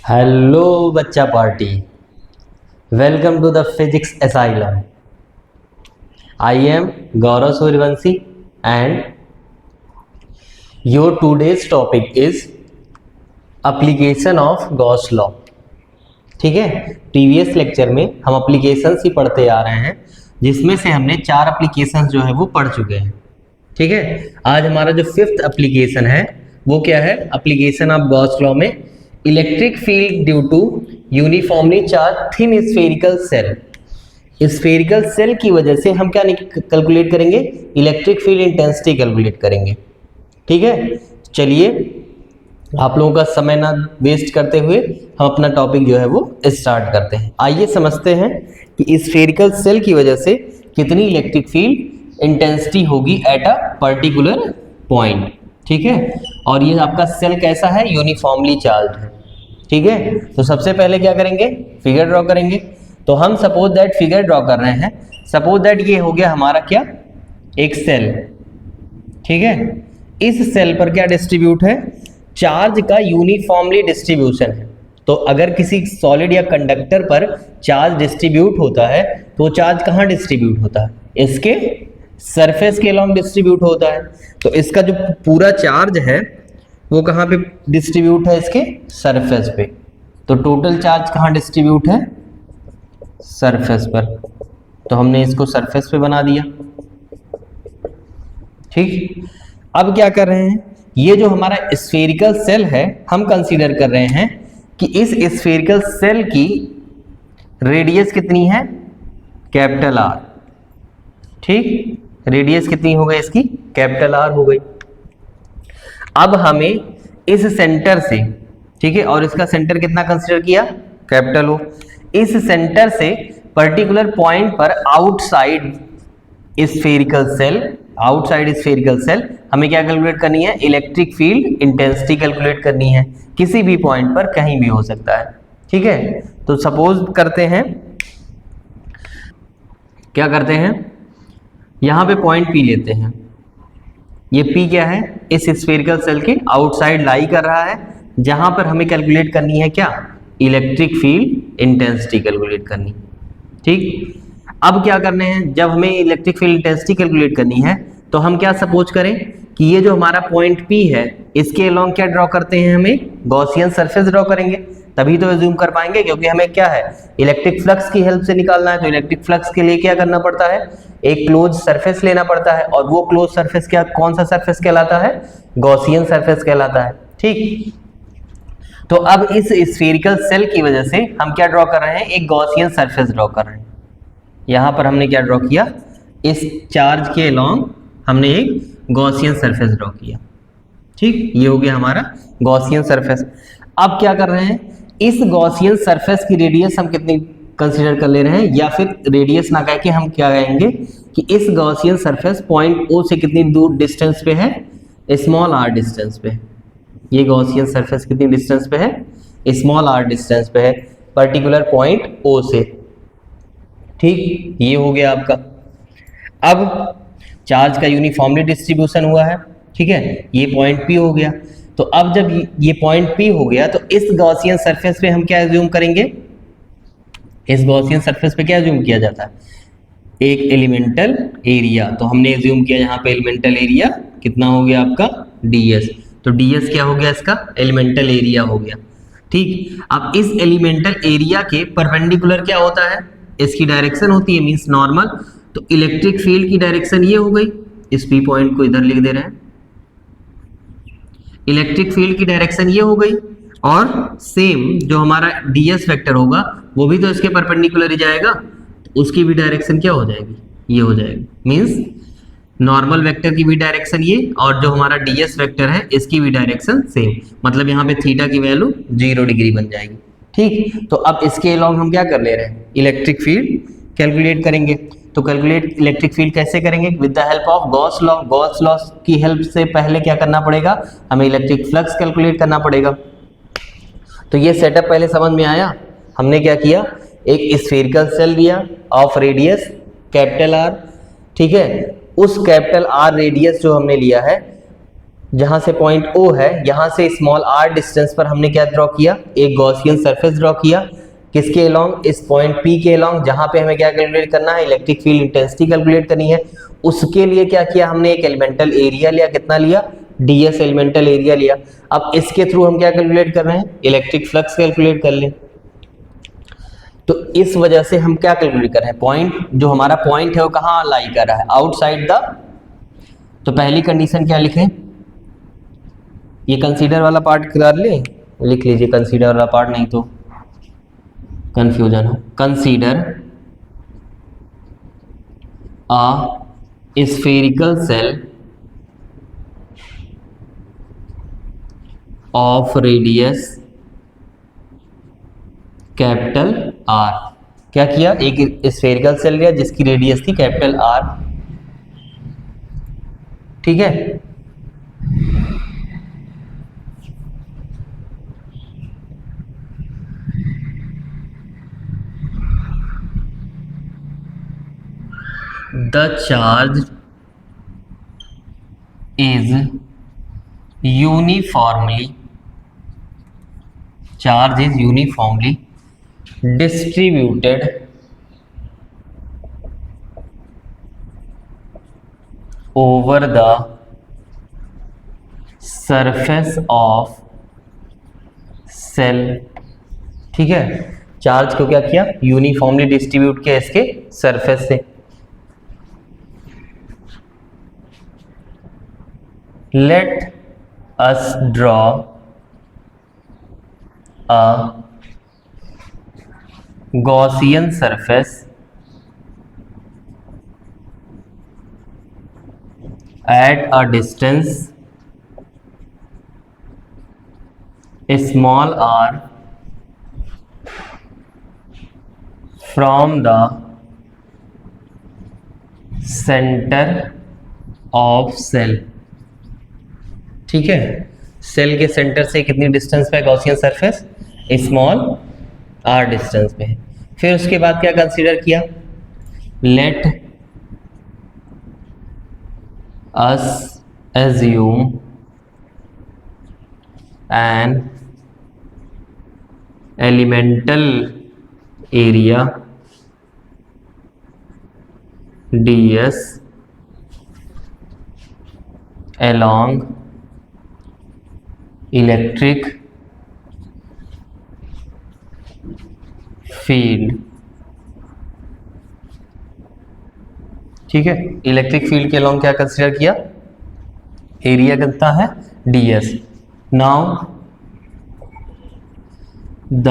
Hello बच्चा party, welcome to the physics asylum. I am Gaurav Suryavanshi and your today's topic is application of Gauss law. ठीक है, previous lecture में हम applications ही पढ़ते आ रहे हैं, जिसमें से हमने 4 एप्लीकेशंस जो है वो पढ़ चुके हैं। ठीक है, आज हमारा जो 5th एप्लीकेशन है वो क्या है? एप्लीकेशन ऑफ गॉस लॉ में electric field due to uniformly charge thin spherical shell. Spherical shell की वजह से हम क्या कैलकुलेट करेंगे? इलेक्ट्रिक फील्ड इंटेंसिटी कैलकुलेट करेंगे। ठीक है, चलिए आप लोगों का समय ना वेस्ट करते हुए हम अपना टॉपिक जो है वो स्टार्ट करते हैं। आइए समझते हैं कि स्फेरिकल सेल की वजह से कितनी इलेक्ट्रिक फील्ड इंटेंसिटी होगी एट अ पर्टिकुलर पॉइंट। ठीक है, और ये आपका सेल कैसा है? यूनिफॉर्मली चार्ज है। ठीक है, तो सबसे पहले क्या करेंगे? फिगर ड्रॉ करेंगे। तो हम सपोज दैट फिगर ड्रॉ कर रहे हैं। सपोज दैट ये हो गया हमारा क्या? एक सेल। ठीक है, इस सेल पर क्या डिस्ट्रीब्यूट है? चार्ज का यूनिफॉर्मली डिस्ट्रीब्यूशन है। तो अगर किसी सॉलिड या कंडक्टर पर चार्ज डिस्ट्रीब्यूट होता है तो चार्ज कहाँ डिस्ट्रीब्यूट होता है? इसके सरफेस के अलॉन्ग डिस्ट्रीब्यूट होता है। तो इसका जो पूरा चार्ज है वो कहाँ पे डिस्ट्रीब्यूट है? इसके सरफेस पे। तो टोटल चार्ज कहाँ डिस्ट्रीब्यूट है? सरफेस पर। तो हमने इसको सरफेस पे बना दिया। ठीक, अब क्या कर रहे हैं? ये जो हमारा स्फेरिकल सेल है, हम कंसीडर कर रहे हैं कि इस स्फेरिकल सेल की रेडियस कितनी है? Capital R. ठीक, रेडियस कितनी हो गई इसकी? कैपिटल आर हो गई। अब हमें इस सेंटर से, ठीक है, और इसका सेंटर कितना कंसीडर किया? कैपिटल ओ। इस सेंटर से पर्टिकुलर पॉइंट पर आउटसाइड स्फेरिकल सेल हमें क्या कैलकुलेट करनी है? इलेक्ट्रिक फील्ड इंटेंसिटी कैलकुलेट करनी है। किसी भी पॉइंट पर कहीं भी हो सकता है। ठीक है, तो सपोज करते हैं, क्या करते हैं, यहां पे पॉइंट पी लेते हैं। ये पी क्या है? इस स्फेरिकल सेल के आउटसाइड लाई कर रहा है, जहां पर हमें कैलकुलेट करनी है क्या? इलेक्ट्रिक फील्ड इंटेंसिटी कैलकुलेट करनी। ठीक, अब क्या करने हैं? जब हमें इलेक्ट्रिक फील्ड इंटेंसिटी कैलकुलेट करनी है तो हम क्या सपोज करें कि ये जो हमारा पॉइंट पी है, इसके अलोंग क्या ड्रॉ करते हैं? हमें गॉसियन सरफेस ड्रॉ करेंगे, तभी तो एज्यूम कर पाएंगे, क्योंकि हमें क्या है? इलेक्ट्रिक फ्लक्स की हेल्प से निकालना है। तो इलेक्ट्रिक फ्लक्स के लिए क्या करना पड़ता है? एक क्लोज सरफेस लेना पड़ता है, और वो क्लोज सरफेस क्या, कौन सा सरफेस कहलाता है? गॉसियन सरफेस कहलाता है। ठीक, तो अब इस स्फेरिकल सेल की वजह से हम क्या ड्रॉ कर रहे हैं? एक गॉसियन सरफेस ड्रॉ कर रहे हैं। यहां पर हमने क्या ड्रॉ किया? इस चार्ज के अलोंग हमने एक गॉसियन सरफेस ड्रॉ किया। ठीक, ये हो गया हमारा गॉसियन सरफेस। अब क्या कर रहे हैं? इस गॉसियन सरफेस की रेडियस हम कितनी कंसीडर कर ले रहे हैं, या फिर रेडियस ना कह के हम क्या कहेंगे कि इस गॉसियन सरफेस पॉइंट ओ से कितनी दूर डिस्टेंस पे है? स्मॉल आर डिस्टेंस पे है। ये गॉसियन सरफेस कितनी डिस्टेंस पे है? स्मॉल आर डिस्टेंस पे है पर्टिकुलर पॉइंट ओ से। ठीक, ये हो गया आपका। अब चार्ज का यूनिफॉर्मली डिस्ट्रीब्यूशन हुआ है। ठीक है, ये पॉइंट पी हो गया। तो अब जब ये पॉइंट पी हो गया तो इस गॉसियन सरफेस पे हम क्या एज्यूम करेंगे? इस गॉसियन सरफेस पे क्या एज्यूम किया जाता है? एक एलिमेंटल एरिया। तो हमने एज्यूम किया यहाँ पे एलिमेंटल एरिया कितना हो गया आपका? ds। तो ds क्या हो गया? इसका एलिमेंटल एरिया हो गया। ठीक, अब इस एलिमेंटल एरिया के परपेंडिकुलर क्या होता है? इसकी डायरेक्शन होती है, मींस नॉर्मल। तो इलेक्ट्रिक फील्ड की डायरेक्शन ये हो गई। इस पी पॉइंट को इधर लिख दे रहे हैं। इलेक्ट्रिक फील्ड की डायरेक्शन ये हो गई, और सेम जो हमारा ds वेक्टर होगा वो भी तो इसके परपेंडिकुलर ही जाएगा। तो उसकी भी डायरेक्शन क्या हो जाएगी? ये हो जाएगी। मींस नॉर्मल वेक्टर की भी डायरेक्शन ये, और जो हमारा ds वेक्टर है इसकी भी डायरेक्शन सेम। मतलब यहाँ पे थीटा की वैल्यू 0 डिग्री बन जाएगी। ठीक, तो अब इसके अलोंग हम क्या कर ले रहे हैं? इलेक्ट्रिक फील्ड कैलकुलेट करेंगे। तो कैलकुलेट इलेक्ट्रिक फील्ड कैसे करेंगे? With the help of Gauss law. Gauss law की हेल्प से पहले क्या करना पड़ेगा? हमें इलेक्ट्रिक फ्लक्स कैलकुलेट करना पड़ेगा। तो ये सेटअप पहले समझ में आया? हमने क्या किया? एक स्फेरिकल सेल लिया ऑफ रेडियस कैपिटल आर। ठीक है, उस कैपिटल आर रेडियस जो हमने लिया है जहां से पॉइंट O है, यहां से स्मॉल r डिस्टेंस पर हमने क्या ड्रॉ किया, एक गॉसियन सरफेस ड्रॉ किया। किसके अलोंग, इस पॉइंट P के अलोंग, जहां पे हमें क्या कैलकुलेट करना है, इलेक्ट्रिक फील्ड इंटेंसिटी कैलकुलेट करनी है। उसके लिए क्या किया हमने, एक एलिमेंटल एरिया लिया, कितना लिया, ds एलिमेंटल एरिया लिया। अब इसके थ्रू हम क्या कैलकुलेट कर रहे हैं, इलेक्ट्रिक फ्लक्स कैलकुलेट कर लें। तो इस वजह से हम क्या कैलकुलेट कर रहे हैं, पॉइंट, जो हमारा पॉइंट है वो कहाँ लाई कर रहा है, आउटसाइड द। तो पहली कंडीशन क्या लिखें, ये कंसीडर वाला पार्ट कर ले, लिख लीजिए कंसीडर वाला पार्ट, नहीं तो कंफ्यूजन हो। Consider a spherical shell of radius capital R। क्या किया, एक स्फेरिकल सेल लिया जिसकी रेडियस थी कैपिटल R, ठीक है। The charge is uniformly distributed over the surface of cell, ठीक है। चार्ज को क्या किया, यूनिफॉर्मली डिस्ट्रीब्यूट किया इसके सरफेस से। Let us draw a Gaussian surface at a distance small r from the center of cell, ठीक है। सेल के सेंटर से कितनी डिस्टेंस पे Gaussian surface, small r distance पे है। फिर उसके बाद क्या कंसीडर किया, let us assume an elemental area ds along electric field, ठीक है। इलेक्ट्रिक फील्ड के अलोंग क्या कंसीडर किया, एरिया कितना है, ds। Now the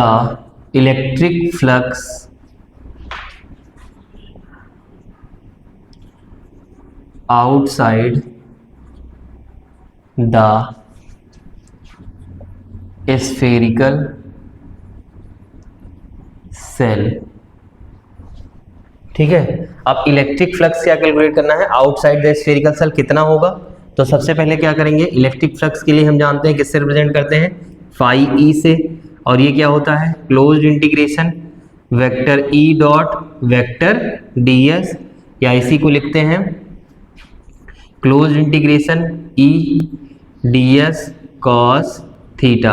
electric flux outside the spherical cell, ठीक है। अब इलेक्ट्रिक फ्लक्स क्या कैलकुलेट करना है, आउटसाइड द स्फेरिकल सेल कितना होगा। तो सबसे पहले क्या करेंगे, इलेक्ट्रिक फ्लक्स के लिए हम जानते हैं किससे रिप्रेजेंट करते हैं, फाई ई से। और ये क्या होता है, closed integration vector E dot vector ds, या इसी को लिखते हैं क्लोज्ड इंटीग्रेशन ई ds cos थीटा।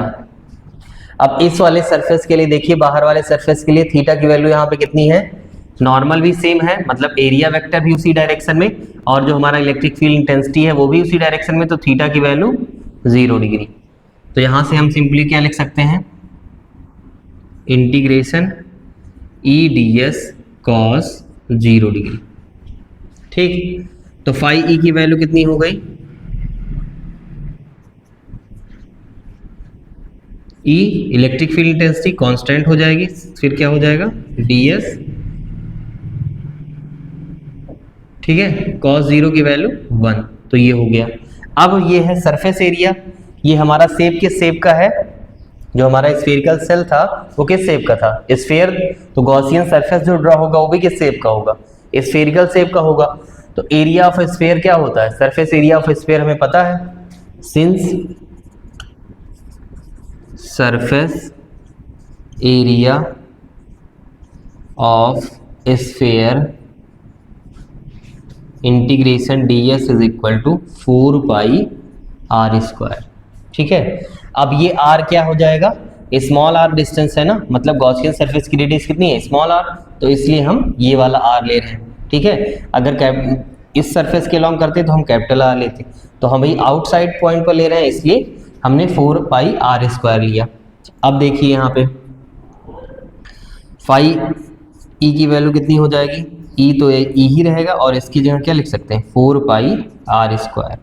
अब इस वाले सरफेस के लिए देखिए, बाहर वाले सरफेस के लिए थीटा की वैल्यू यहाँ पे कितनी है, नॉर्मल भी सेम है, मतलब एरिया वेक्टर भी उसी डायरेक्शन में, और जो हमारा इलेक्ट्रिक फील्ड इंटेंसिटी है वो भी उसी डायरेक्शन में, तो थीटा की वैल्यू 0 डिग्री। तो यहाँ से हम सिंपली क्या लिख सकते हैं, इंटीग्रेशन ई ds cos 0 डिग्री, ठीक। तो फाई ई की वैल्यू कितनी हो गई, ई इलेक्ट्रिक फील्ड इंटेंसिटी कांस्टेंट हो जाएगी, फिर क्या हो जाएगा ds, ठीक है, cos 0 की वैल्यू 1, तो ये हो गया। अब ये है सरफेस एरिया, ये हमारा शेप किस शेप का है, जो हमारा स्फेरिकल सेल था वो किस शेप का था, स्फीयर। तो गॉसियन सरफेस जो ड्रॉ होगा वो भी किस शेप का होगा, स्फेरिकल शेप का होगा। तो एरिया ऑफ स्फीयर क्या होता है, सरफेस एरिया ऑफ स्फीयर हमें पता है, since surface area of sphere integration ds is equal to 4 pi r square. ठीक है, अब ये आर क्या हो जाएगा, स्मॉल आर डिस्टेंस है ना, मतलब गॉसियन सरफेस की रेडियस कितनी है, स्मॉल आर, तो इसलिए हम ये वाला आर ले रहे हैं। ठीक है, अगर इस सरफेस के अलॉन्ग करते तो हम कैपिटल आर लेते, तो हम भाई आउटसाइड पॉइंट पर ले रहे हैं इसलिए हमने 4 पाई आर स्क्वायर लिया। अब देखिए यहाँ पे फाई ई की वैल्यू कितनी हो जाएगी, ई तो ई ही रहेगा और इसकी जगह क्या लिख सकते हैं 4 पाई आर स्क्वायर।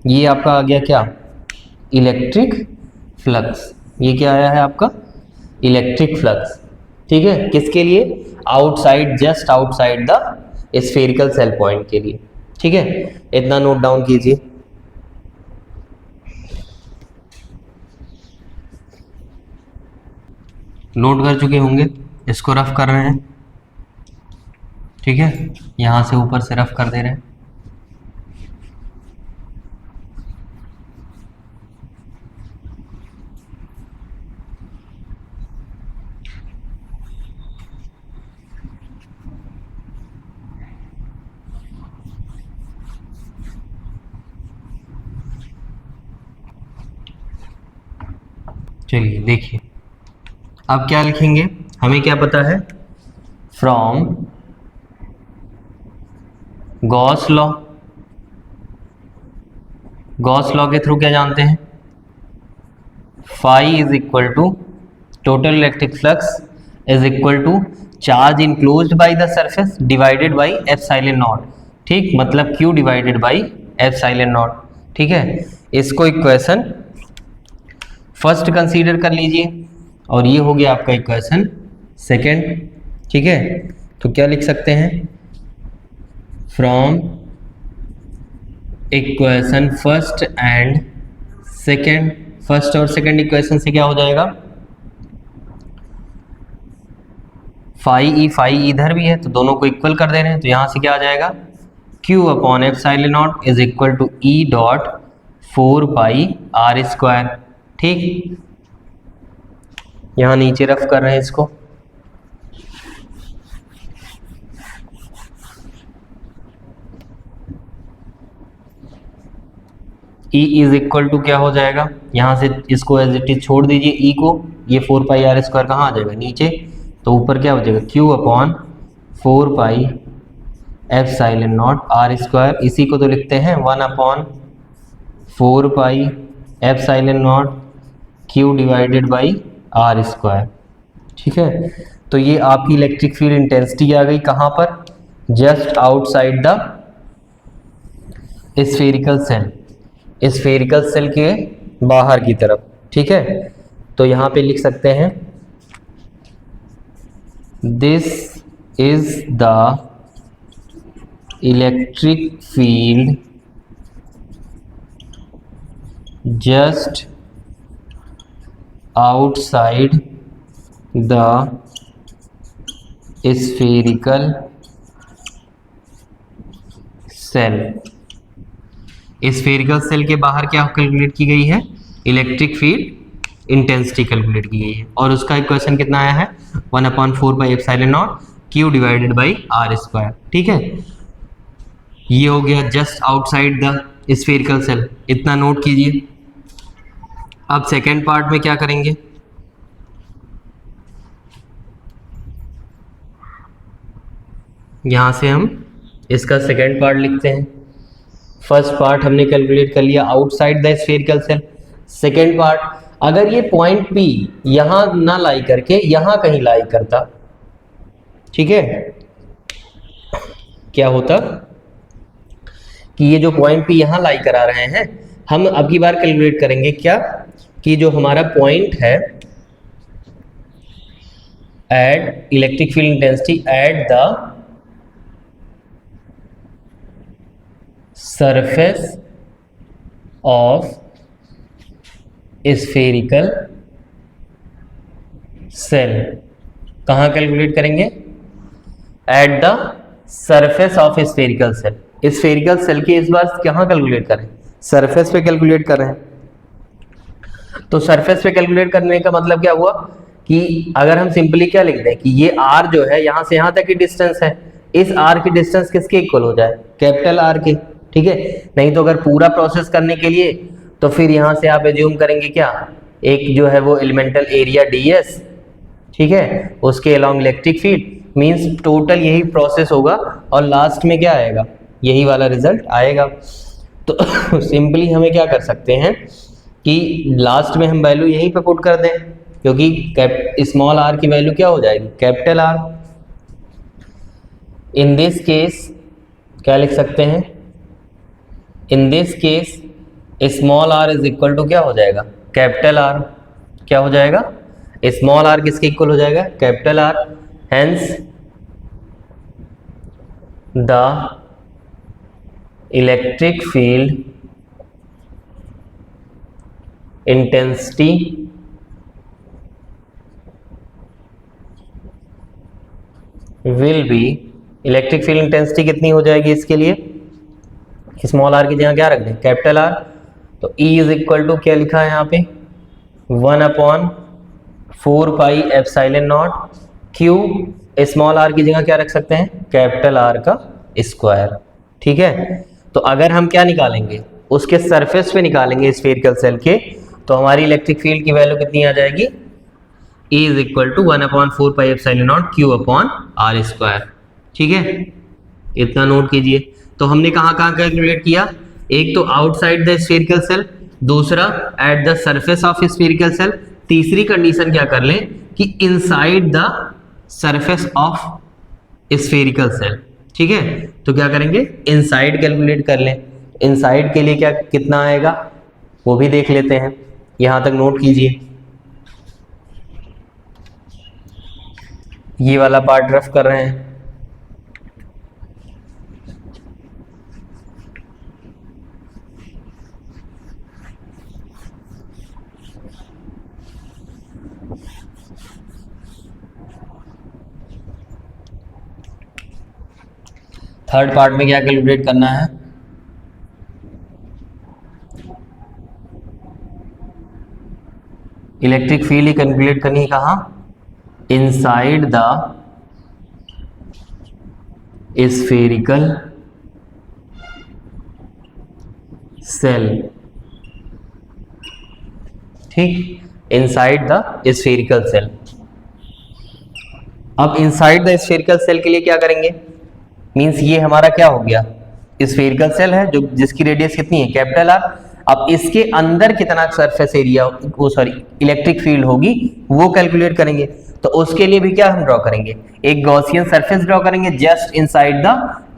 ये आपका आ गया क्या, इलेक्ट्रिक फ्लक्स। ये क्या आया है आपका, इलेक्ट्रिक फ्लक्स। ठीक है, किसके लिए, outside, just outside the spherical cell point के लिए। ठीक है, इतना नोट डाउन कीजिए। नोट कर चुके होंगे, इसको रफ कर रहे हैं। ठीक है, यहां से ऊपर से रफ कर दे रहे हैं। चलिए देखिए, अब क्या लिखेंगे, हमें क्या पता है, from Gauss law, Gauss law के थ्रू क्या जानते हैं, phi is equal to total electric flux is equal to charge enclosed by the surface divided by epsilon naught. ठीक, मतलब Q divided by epsilon naught. ठीक है, इसको इक्वेशन फर्स्ट कंसीडर कर लीजिए और ये हो गया आपका इक्वेशन सेकेंड। ठीक है, तो क्या लिख सकते हैं, from equation first and second, first और सेकेंड इक्वेशन से क्या हो जाएगा, फाई इधर भी है तो दोनों को इक्वल कर दे रहे हैं, तो यहां से क्या आ जाएगा, Q upon epsilon naught is equal to E dot 4 pi r square. ठीक, यहां नीचे रफ कर रहे हैं इसको। E इज इक्वल टू क्या हो जाएगा, यहां से इसको एज इट इज छोड़ दीजिए E को, ये 4 पाई आर स्क्वायर कहाँ आ जाएगा नीचे, तो ऊपर क्या हो जाएगा Q upon 4 pi epsilon naught r square. इसी को तो लिखते हैं 1 upon 4 pi epsilon naught Q divided by r square. ठीक है, तो ये आपकी इलेक्ट्रिक फील्ड इंटेंसिटी आ गई कहाँ पर, just outside the spherical shell, spherical shell के बाहर की तरफ। ठीक है, तो यहां पे लिख सकते हैं this is the electric field just outside the spherical shell. Spherical shell के बाहर क्या कैलकुलेट की गई है, इलेक्ट्रिक फील्ड इंटेंसिटी कैलकुलेट की गई है, और उसका इक्वेशन कितना आया है 1 upon 4 pi epsilon naught Q divided by r square. ठीक है, ये हो गया just outside the spherical shell, इतना नोट कीजिए। अब सेकेंड पार्ट में क्या करेंगे, यहां से हम इसका सेकेंड पार्ट लिखते हैं। फर्स्ट पार्ट हमने कैलकुलेट कर लिया outside the spherical cell. Second part, अगर ये पॉइंट P यहां ना लाई करके यहां कहीं लाई करता, ठीक है, क्या होता कि ये जो पॉइंट P यहां लाई करा रहे हैं, हम अब की बार कैलकुलेट करेंगे क्या, कि जो हमारा पॉइंट है at electric field intensity at the surface of spherical shell, कहां कैलकुलेट करेंगे, at the surface of spherical shell. Spherical shell के इस बार कहां कैलकुलेट करें, सरफेस पे कैलकुलेट कर रहे हैं। तो सरफेस पे कैलकुलेट करने का मतलब क्या हुआ कि अगर हम सिंपली क्या लिख दें कि ये r जो है यहां से यहां तक की डिस्टेंस है, इस r की डिस्टेंस किसके इक्वल हो जाए, कैपिटल R के। ठीक है। नहीं तो अगर पूरा प्रोसेस करने के लिए तो फिर यहाँ से आप एज्यूम करेंगे क्या, एक जो है वो एलिमेंटल एरिया ds, ठीक है, उसके along electric field, means total यही प्रोसेस होगा और लास्ट में क्या आएगा, यही वाला रिजल्ट आएगा। तो सिंपली हमें क्या कर सकते हैं कि लास्ट में हम वैल्यू यहीं पे पुट कर दें, क्योंकि स्मॉल आर की वैल्यू क्या हो जाएगी, capital R. In this case क्या लिख सकते हैं, in this case small r is equal to क्या हो जाएगा, कैपिटल आर। क्या हो जाएगा, स्मॉल आर किसके इक्वल हो जाएगा, capital R. Hence the electric field intensity will be, electric field intensity कितनी हो जाएगी इसके लिए, स्मॉल आर की जगह क्या रख दें, कैपिटल आर। तो E इज इक्वल टू क्या लिखा है यहाँ पे, 1/4 pi epsilon naught Q, small r की जगह क्या रख सकते हैं, कैपिटल आर का स्क्वायर। ठीक है, तो अगर हम क्या निकालेंगे, उसके सरफेस पे निकालेंगे स्फेरिकल सेल के, तो हमारी इलेक्ट्रिक फील्ड की वैल्यू कितनी आ जाएगी, E is equal to 1/4 pi epsilon naught Q upon r square. ठीक है, इतना नोट कीजिए। तो हमने कहाँ कहाँ कैलकुलेट किया, एक तो आउटसाइड द स्फेरिकल सेल, दूसरा eight the surface of spherical cell, तीसरी कंडीशन क्या कर लें कि inside the surface of spherical cell. ठीक है, तो क्या करेंगे, इनसाइड कैलकुलेट कर लें। इनसाइड के लिए क्या कितना आएगा वो भी देख लेते हैं, यहां तक नोट कीजिए। ये वाला पार्ट रफ कर रहे हैं। थर्ड पार्ट में क्या कैलकुलेट करना है, इलेक्ट्रिक फील्ड ही कैलकुलेट करनी है, कहाँ, इनसाइड द स्फेरिकल सेल। ठीक, इनसाइड द स्फेरिकल सेल। अब इनसाइड द स्फेरिकल सेल के लिए क्या करेंगे, मींस ये हमारा क्या हो गया, स्फेरिकल सेल है जो जिसकी रेडियस कितनी है, कैपिटल आर। अब इसके अंदर कितना सरफेस एरिया, वो सॉरी इलेक्ट्रिक फील्ड होगी, वो कैलकुलेट करेंगे। तो उसके लिए भी क्या हम ड्रॉ करेंगे, एक गॉसियन सरफेस ड्रॉ करेंगे just inside the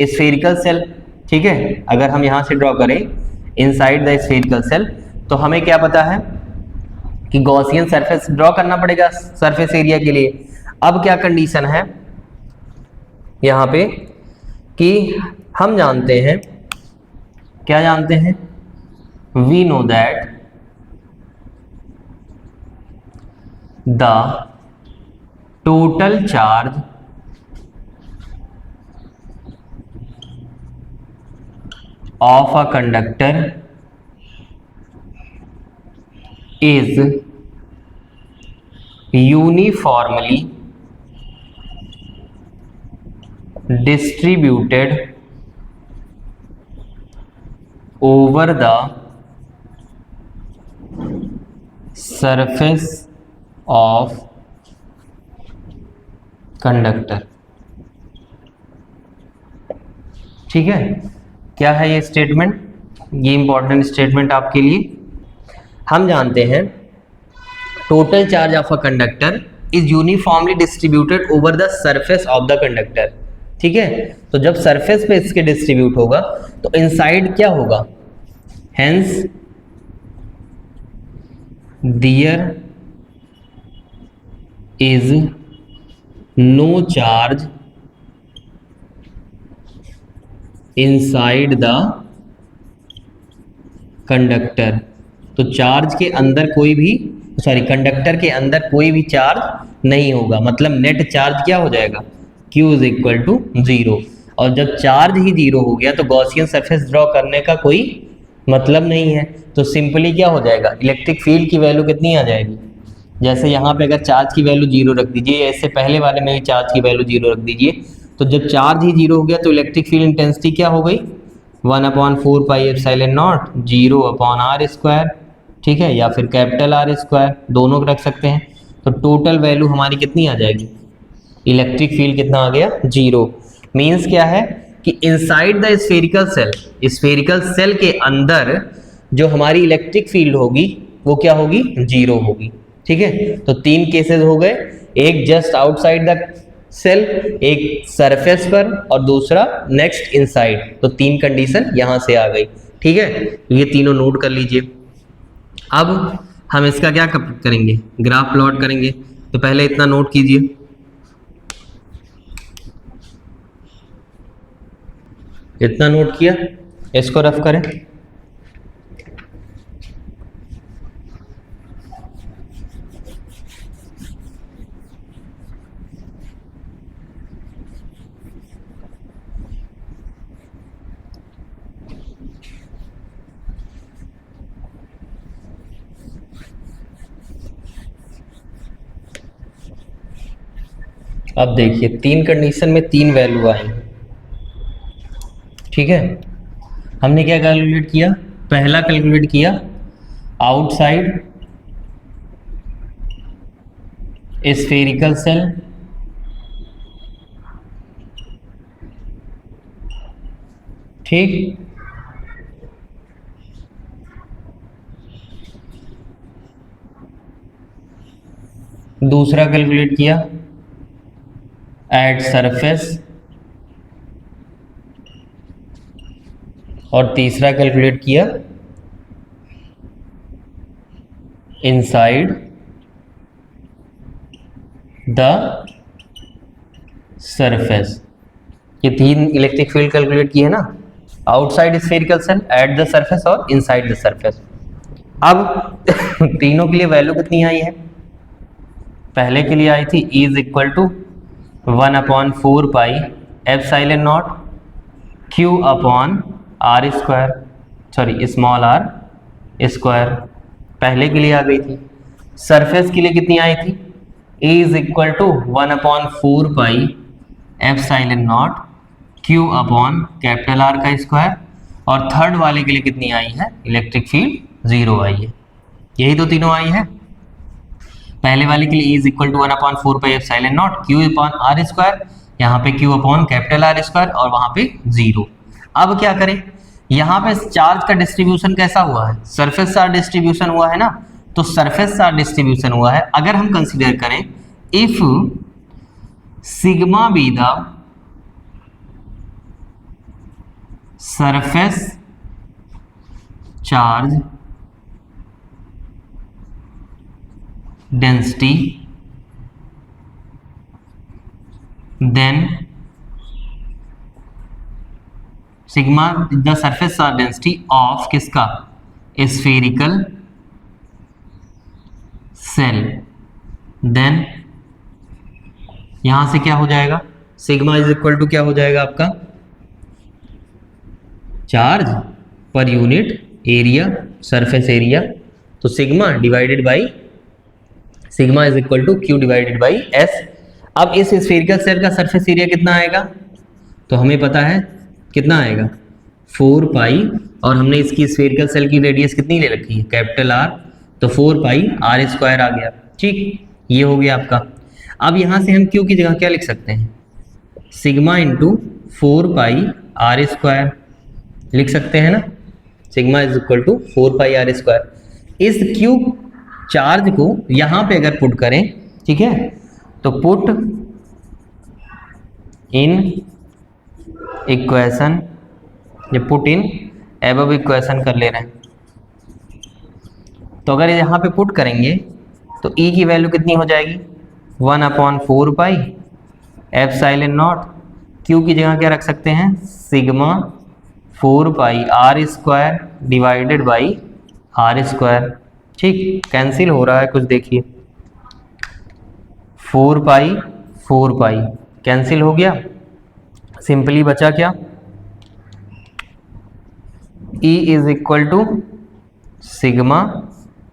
spherical cell. ठीक है, अगर हम यहां से ड्रॉ करें इनसाइड द स्फेरिकल सेल, तो हमें क्या पता है कि गॉसियन सरफेस ड्रॉ करना पड़ेगा सरफेस एरिया के लिए। अब क्या कंडीशन है यहां पे कि हम जानते हैं, क्या जानते हैं, we know that the total charge of a conductor is uniformly distributed over the surface of conductor। ठीक है, क्या है ये स्टेटमेंट, ये इंपॉर्टेंट स्टेटमेंट आपके लिए। हम जानते हैं total charge of a conductor is uniformly distributed over the surface of the conductor. ठीक है, तो जब सरफेस पे इसके डिस्ट्रीब्यूट होगा तो इनसाइड क्या होगा, hence there is no charge inside the conductor. तो चार्ज के अंदर कोई भी, सॉरी कंडक्टर के अंदर कोई भी चार्ज नहीं होगा, मतलब नेट चार्ज क्या हो जाएगा, Q इज इक्वल टू 0। और जब चार्ज ही 0 हो गया तो गॉसियन सरफेस ड्रॉ करने का कोई मतलब नहीं है। तो सिंपली क्या हो जाएगा, इलेक्ट्रिक फील्ड की वैल्यू कितनी आ जाएगी, जैसे यहाँ पे अगर चार्ज की वैल्यू 0 रख दीजिए, इससे पहले वाले में भी चार्ज की वैल्यू 0 रख दीजिए, तो जब चार्ज ही 0 हो गया तो इलेक्ट्रिक फील्ड इंटेंसिटी क्या हो गई, 1/4 पाई एप्सिलॉन नॉट 0/r², ठीक है, या फिर कैपिटल R², दोनों रख सकते हैं। तो टोटल वैल्यू हमारी कितनी आ जाएगी, इलेक्ट्रिक फील्ड कितना आ गया, 0। मीन्स क्या है कि inside the spherical shell, spherical shell के अंदर जो हमारी इलेक्ट्रिक फील्ड होगी वो क्या होगी, 0 होगी। ठीक है, तो 3 केसेस हो गए, एक जस्ट आउटसाइड द सेल, एक सरफेस पर, और दूसरा नेक्स्ट इनसाइड। तो 3 कंडीशन यहां से आ गई। ठीक है, ये तीनों नोट कर लीजिए। अब हम इसका क्या करेंगे, ग्राफ प्लॉट करेंगे। तो पहले इतना नोट कीजिए, इतना नोट किया, इसको रफ करें। अब देखिए 3 कंडीशन में 3 वैल्यू आई। ठीक है, हमने क्या कैलकुलेट किया, पहला कैलकुलेट किया आउटसाइड स्फेरिकल सेल, ठीक, दूसरा कैलकुलेट किया एट सरफेस, और तीसरा कैलकुलेट किया इनसाइड द सरफेस। ये 3 इलेक्ट्रिक फील्ड कैलकुलेट किए ना, outside spherical shell, eight the surface और इनसाइड द सरफेस। अब तीनों के लिए वैल्यू कितनी आई है, पहले के लिए आई थी is equal to 1/4 pi epsilon naught Q upon R², sorry small r², पहले के लिए आ गई थी। सरफेस के लिए कितनी आई थी, is equal to 1/4 pi epsilon naught Q upon capital R², और थर्ड वाले के लिए कितनी आई है, इलेक्ट्रिक फील्ड 0 आई है। यही तो तीनों आई है। पहले वाले के लिए is equal to 1/4 pi epsilon naught Q upon R², यहाँ पे Q अपॉन कैपिटल R², और वहां पे 0। अब क्या करें, यहाँ पे चार्ज का डिस्ट्रीब्यूशन कैसा हुआ है, सरफेस चार्ज डिस्ट्रीब्यूशन हुआ है ना, तो सरफेस चार्ज डिस्ट्रीब्यूशन हुआ है। अगर हम कंसीडर करें if sigma be the surface charge density, then sigma the surface charge density of किसका, स्फेरिकल सेल, देन यहां से क्या हो जाएगा, सिग्मा इज इक्वल टू क्या हो जाएगा आपका, चार्ज पर यूनिट एरिया, सरफेस एरिया। तो sigma divided by sigma is equal to Q divided by S। अब इस स्फेरिकल सेल का सरफेस एरिया कितना आएगा, तो हमें पता है कितना आएगा, 4 पाई, और हमने इसकी स्फेरिकल सेल की रेडियस कितनी ले रखी है, कैपिटल R, तो 4 पाई R² आ गया। ठीक, ये हो गया आपका। अब यहां से हम Q की जगह क्या लिख सकते हैं, सिग्मा इंटू 4 पाई R² लिख सकते हैं ना, sigma is equal to 4 pi R²। इस Q चार्ज को यहां पे अगर पुट करें, ठीक है, तो पुट इन इक्वेशन, ये पुट इन एबव इक्वेशन कर ले रहे हैं। तो अगर यहां पे पुट करेंगे तो E की वैल्यू कितनी हो जाएगी, 1/4 पाई एप्सिलॉन नॉट, Q की जगह क्या रख सकते हैं, sigma 4 pi R² divided by R²। ठीक, कैंसिल हो रहा है कुछ, देखिए 4 पाई कैंसिल हो गया, सिंपली बचा क्या, E is equal to sigma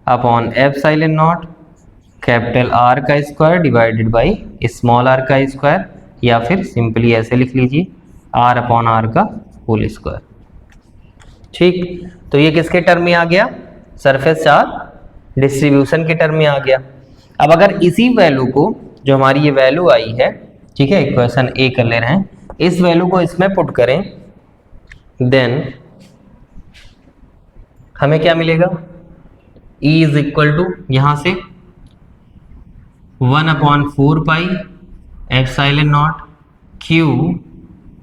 upon epsilon not capital R² divided by small r², या फिर सिंपली ऐसे लिख लीजिए R/R का होल स्क्वायर। ठीक, तो ये किसके टर्म में आ गया, सरफेस चार्ज डिस्ट्रीब्यूशन के टर्म में आ गया। अब अगर इसी वैल्यू को, जो हमारी ये वैल्यू आई है, ठीक है, इक्वेशन ए कर ले रहे हैं, इस वैल्यू को इसमें पुट करें, देन हमें क्या मिलेगा, E इज इक्वल टू यहां से 1/4 पाई एप्सिलॉन नॉट Q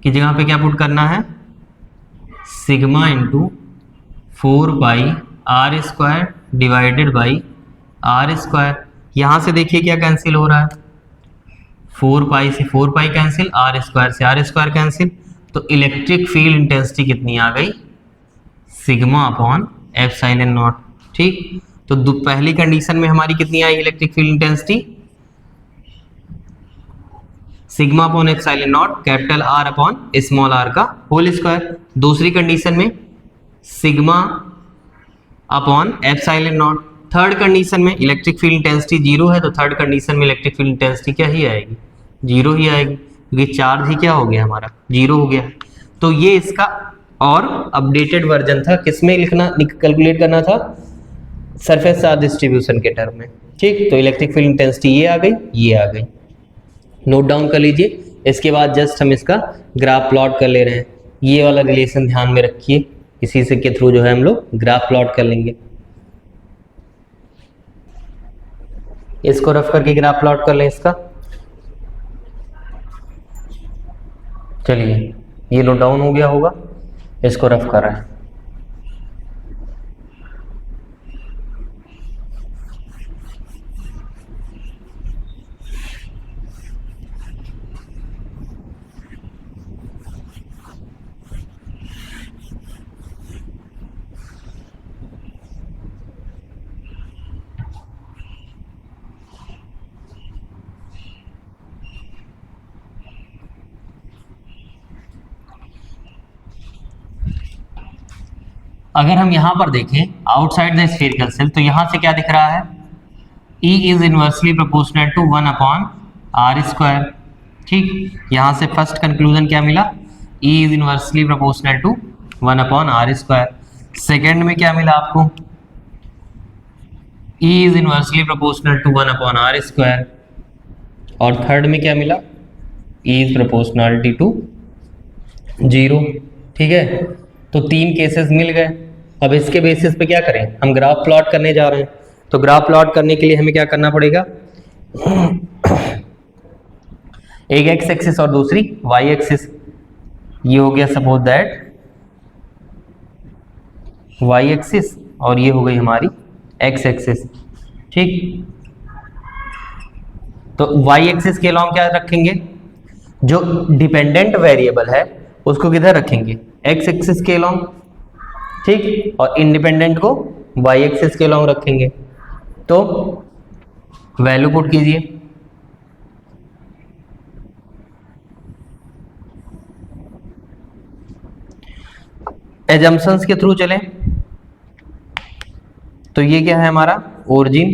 की जगह पे क्या पुट करना है, sigma into 4 pi R square divided by R square. यहां से देखिए क्या कैंसिल हो रहा है, 4 पाई से 4 पाई कैंसिल, R स्क्वायर से R स्क्वायर कैंसिल, तो इलेक्ट्रिक फील्ड इंटेंसिटी कितनी आ गई, सिग्मा अपॉन एप्सिलॉन नॉट। ठीक, तो पहली कंडीशन में हमारी कितनी आई electric field intensity, sigma upon epsilon not capital R upon small r का होल स्क्वायर। दूसरी कंडीशन में sigma upon epsilon not. Third condition में इलेक्ट्रिक फील्ड इंटेंसिटी जीरो है, तो थर्ड कंडीशन में इलेक्ट्रिक फील्ड इंटेंसिटी क्या ही आएगी, जीरो ही आएगी, क्योंकि चार्ज ही क्या हो गया हमारा, जीरो हो गया। तो ये इसका और अपडेटेड वर्जन था, किसमें लिखना, कैलकुलेट करना था, सरफेस चार्ज डिस्ट्रीब्यूशन के टर्म में। ठीक, तो इलेक्ट्रिक फील्ड इंटेंसिटी ये आ गई, ये आ गई, नोट डाउन कर लीजिए। इसके बाद जस्ट हम इसका ग्राफ प्लॉट कर ले रहे हैं, ये वाला रिलेशन ध्यान में रखिए, इसी से के थ्रू जो है हम लोग ग्राफ प्लॉट कर लेंगे। इसको रफ करके ग्राफ प्लॉट कर लें इसका, चलिए ये नोट डाउन हो गया होगा, इसको रफ कर रहे हैं। अगर हम यहां पर देखें आउटसाइड द स्फेरिकल सेल, तो यहां से क्या दिख रहा है, E is inversely proportional to 1/r square. ठीक, यहां से फर्स्ट कंक्लूजन क्या मिला, E is inversely proportional to 1/r square. Second में क्या मिला आपको, E is inversely proportional to 1/r square. और थर्ड में क्या मिला, E इज प्रोपोर्शनलिटी टू 0। ठीक है, तो तीन केसेस मिल गए। अब इसके बेसिस पे क्या करें, हम ग्राफ प्लॉट करने जा रहे हैं। तो ग्राफ प्लॉट करने के लिए हमें क्या करना पड़ेगा, एक एक्स एक्सिस और दूसरी वाई एक्सिस। ये हो गया सपोज दैट वाई एक्सिस, और ये हो गई हमारी एक्स एक्सिस। ठीक, तो वाई एक्सिस के अलॉन्ग क्या रखेंगे, जो डिपेंडेंट वेरिएबल है उसको किधर रखेंगे, एक्स एक्सिस के अलॉन्ग। ठीक, और इंडिपेंडेंट को वाई एक्सिस के अलॉन्ग रखेंगे। तो वैल्यू पुट कीजिए, एजम्पशंस के थ्रू चलें। तो ये क्या है हमारा ओरिजिन,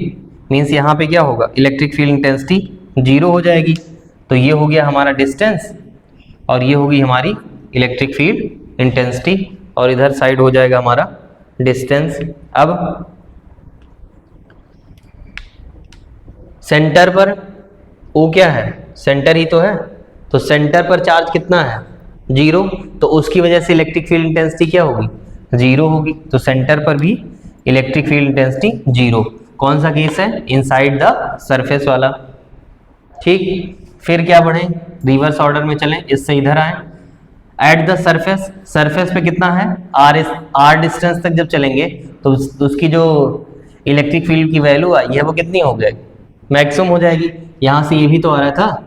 मीन्स यहाँ पे क्या होगा, इलेक्ट्रिक फील्ड इंटेंसिटी जीरो हो जाएगी। तो ये हो गया हमारा डिस्टेंस, और ये होगी हमारी इलेक्ट्रिक फील्ड इंटेंसिटी, और इधर साइड हो जाएगा हमारा डिस्टेंस। अब सेंटर पर ओ क्या है, सेंटर ही तो है, तो सेंटर पर चार्ज कितना है, जीरो, तो उसकी वजह से इलेक्ट्रिक फील्ड इंटेंसिटी क्या होगी, जीरो होगी। तो सेंटर पर भी इलेक्ट्रिक फील्ड इंटेंसिटी जीरो। कौन सा केस है, इनसाइड द सरफेस वाला। ठीक, फिर क्या बढ़े, रिवर्स ऑर्डर में चलें, इससे इधर आए, एट द सरफेस, सरफेस पे कितना है, आर डिस्टेंस तक जब चलेंगे तो उसकी जो इलेक्ट्रिक फील्ड की वैल्यू आई है वो कितनी हो जाएगी, मैक्सिमम हो जाएगी। यहां से ये भी तो आ रहा था,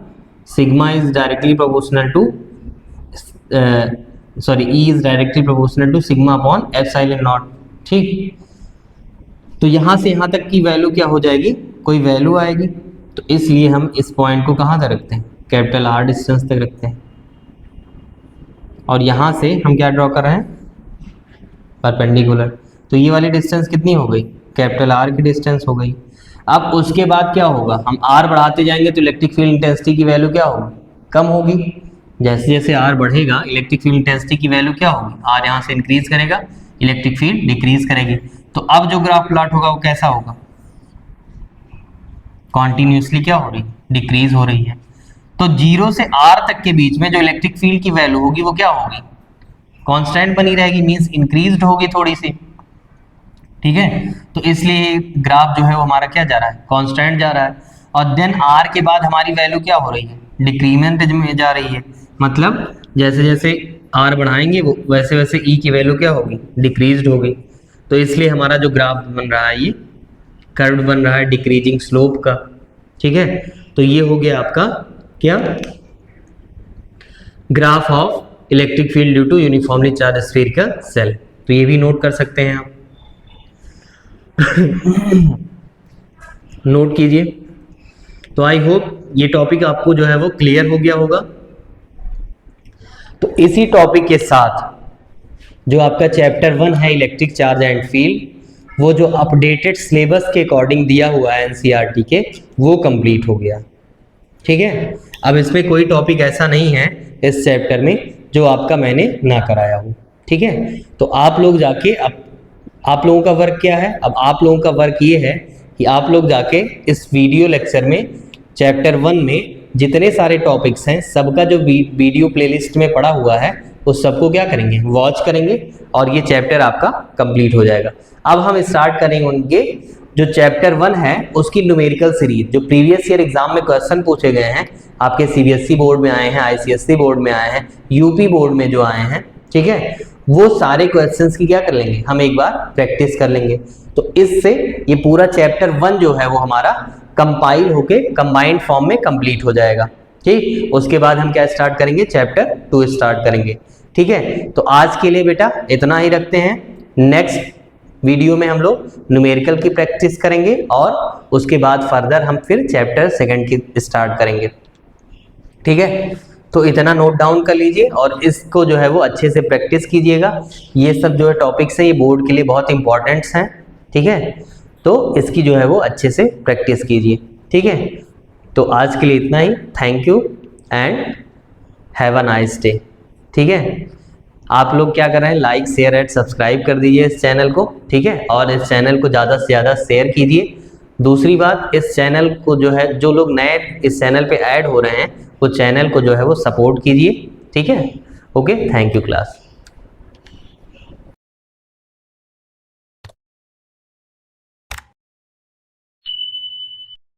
sigma is directly proportional to E is directly proportional to sigma upon epsilon naught. ठीक, तो यहां से यहां तक की वैल्यू क्या हो जाएगी, कोई वैल्यू आएगी। तो इसलिए हम इस पॉइंट को कहां तक रखते हैं, कैपिटल आर डिस्टेंस तक रखते हैं। और यहां से हम क्या ड्रॉ कर रहे हैं, परपेंडिकुलर। तो ये वाली डिस्टेंस कितनी हो गई, कैपिटल आर की डिस्टेंस हो गई। अब उसके बाद क्या होगा, हम आर बढ़ाते जाएंगे तो इलेक्ट्रिक फील्ड इंटेंसिटी की वैल्यू क्या होगी, कम होगी। जैसे जैसे आर बढ़ेगा इलेक्ट्रिक फील्ड इंटेंसिटी की वैल्यू क्या होगी, आर यहाँ से इंक्रीज करेगा, इलेक्ट्रिक फील्ड डिक्रीज करेगी। तो अब जो ग्राफ प्लॉट होगा वो कैसा होगा, कॉन्टिन्यूसली क्या हो रही है, डिक्रीज हो रही है। तो 0 से r तक के बीच में जो इलेक्ट्रिक फील्ड की वैल्यू होगी वो क्या होगी, कांस्टेंट बनी रहेगी, मींस इंक्रीज्ड होगी थोड़ी सी, ठीक है। तो इसलिए ग्राफ जो है वो हमारा क्या जा रहा है, कांस्टेंट जा रहा है। और देन r के बाद हमारी वैल्यू क्या हो रही है, डिक्रीमेंट में जा रही है, मतलब जैसे जैसे r बढ़ाएंगे वो वैसे वैसे e की वैल्यू क्या होगी, डिक्रीज्ड होगी। तो इसलिए हमारा जो ग्राफ बन रहा है ये कर्व बन रहा है डिक्रीजिंग स्लोप का, ठीक है। तो ये हो गया आपका क्या, graph of electric field due to uniformly charge spherical shell. तो ये भी नोट कर सकते हैं आप नोट कीजिए। तो आई होप ये टॉपिक आपको जो है वो क्लियर हो गया होगा। तो इसी टॉपिक के साथ जो आपका चैप्टर 1 है इलेक्ट्रिक चार्ज एंड फील्ड, वो जो अपडेटेड सिलेबस के अकॉर्डिंग दिया हुआ है एनसीईआरटी के, वो कंप्लीट हो गया, ठीक है। अब इसमें कोई टॉपिक ऐसा नहीं है इस चैप्टर में जो आपका मैंने ना कराया हो, ठीक है। तो आप लोग जाके अब आप लोगों का वर्क क्या है, अब आप लोगों का वर्क ये है कि आप लोग जाके इस वीडियो लेक्चर में चैप्टर 1 में जितने सारे टॉपिक्स हैं सबका जो वीडियो प्लेलिस्ट में पड़ा हुआ है उस सबको क्या करेंगे, वॉच करेंगे, और ये चैप्टर आपका कंप्लीट हो जाएगा। अब हम स्टार्ट करेंगे उनके जो चैप्टर 1 है उसकी न्यूमेरिकल सीरीज, जो प्रीवियस ईयर एग्जाम में क्वेश्चन पूछे गए हैं, आपके सीबीएसई बोर्ड में आए हैं, आईसीएसई बोर्ड में आए हैं, यूपी बोर्ड में जो आए हैं, ठीक है, वो सारे क्वेश्चंस की क्या कर लेंगे, हम एक बार प्रैक्टिस कर लेंगे। तो इससे ये पूरा चैप्टर 1 जो है वो हमारा कंपाइल होके कंबाइंड फॉर्म में कंप्लीट हो जाएगा, ठीक। उसके बाद हम क्या स्टार्ट करेंगे, चैप्टर 2 स्टार्ट करेंगे, ठीक है। तो आज के लिए बेटा इतना ही रखते हैं। नेक्स्ट वीडियो में हम लोग न्यूमेरिकल की प्रैक्टिस करेंगे और उसके बाद फर्दर हम फिर चैप्टर 2 की स्टार्ट करेंगे, ठीक है। तो इतना नोट डाउन कर लीजिए और इसको जो है वो अच्छे से प्रैक्टिस कीजिएगा। ये सब जो है टॉपिक्स हैं ये बोर्ड के लिए बहुत इंपॉर्टेंट्स हैं, ठीक है। तो इसकी जो है वो अच्छे से प्रैक्टिस कीजिए, ठीक है। तो आज के लिए इतना ही। Thank you and have a nice day, ठीक है। आप लोग क्या कर रहे हैं, लाइक शेयर एंड सब्सक्राइब कर दीजिए इस चैनल को, ठीक है, और इस चैनल को ज़्यादा से ज़्यादा शेयर कीजिए। दूसरी बात, इस चैनल को जो है जो लोग नए इस चैनल पे ऐड हो रहे हैं वो चैनल को जो है वो सपोर्ट कीजिए, ठीक है। Okay, thank you class.